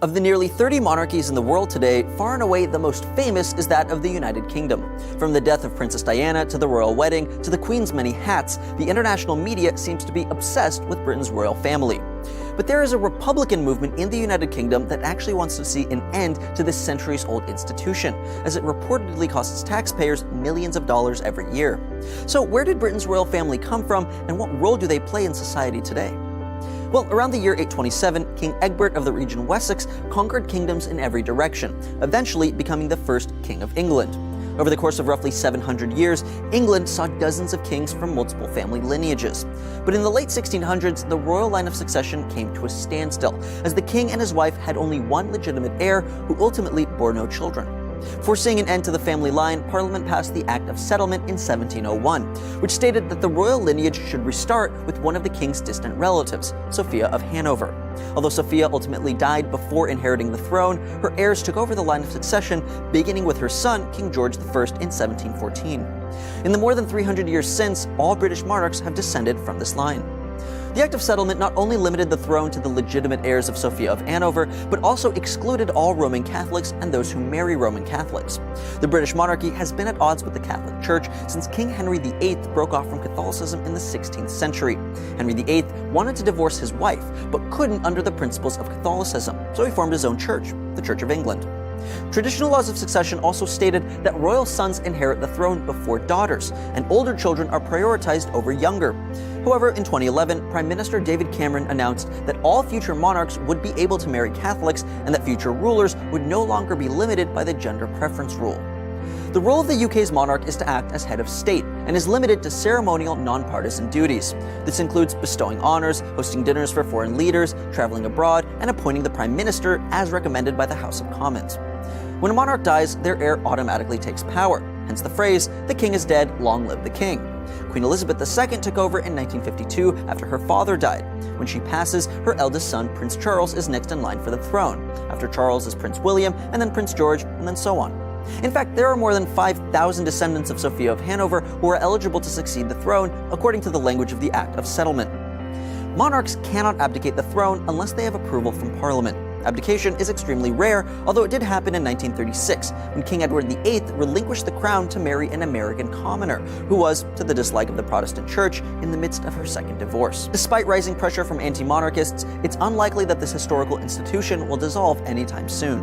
Of the nearly 30 monarchies in the world today, far and away the most famous is that of the United Kingdom. From the death of Princess Diana to the royal wedding to the Queen's many hats, the international media seems to be obsessed with Britain's royal family. But there is a Republican movement in the United Kingdom that actually wants to see an end to this centuries-old institution, as it reportedly costs taxpayers millions of dollars every year. So where did Britain's royal family come from, and what role do they play in society today? Well, around the year 827, King Egbert of the region Wessex conquered kingdoms in every direction, eventually becoming the first King of England. Over the course of roughly 700 years, England saw dozens of kings from multiple family lineages. But in the late 1600s, the royal line of succession came to a standstill, as the king and his wife had only one legitimate heir who ultimately bore no children. Foreseeing an end to the family line, Parliament passed the Act of Settlement in 1701, which stated that the royal lineage should restart with one of the king's distant relatives, Sophia of Hanover. Although Sophia ultimately died before inheriting the throne, her heirs took over the line of succession, beginning with her son, King George I, in 1714. In the more than 300 years since, all British monarchs have descended from this line. The Act of Settlement not only limited the throne to the legitimate heirs of Sophia of Hanover, but also excluded all Roman Catholics and those who marry Roman Catholics. The British monarchy has been at odds with the Catholic Church since King Henry VIII broke off from Catholicism in the 16th century. Henry VIII wanted to divorce his wife, but couldn't under the principles of Catholicism, so he formed his own church, the Church of England. Traditional laws of succession also stated that royal sons inherit the throne before daughters, and older children are prioritized over younger. However, in 2011, Prime Minister David Cameron announced that all future monarchs would be able to marry Catholics and that future rulers would no longer be limited by the gender preference rule. The role of the UK's monarch is to act as head of state and is limited to ceremonial, nonpartisan duties. This includes bestowing honors, hosting dinners for foreign leaders, traveling abroad, and appointing the Prime Minister as recommended by the House of Commons. When a monarch dies, their heir automatically takes power, hence the phrase, "The king is dead, long live the king." Queen Elizabeth II took over in 1952 after her father died. When she passes, her eldest son, Prince Charles, is next in line for the throne. After Charles is Prince William, and then Prince George, and then so on. In fact, there are more than 5,000 descendants of Sophia of Hanover who are eligible to succeed the throne, according to the language of the Act of Settlement. Monarchs cannot abdicate the throne unless they have approval from Parliament. Abdication is extremely rare, although it did happen in 1936, when King Edward VIII relinquished the crown to marry an American commoner, who was, to the dislike of the Protestant Church, in the midst of her second divorce. Despite rising pressure from anti-monarchists, it's unlikely that this historical institution will dissolve anytime soon.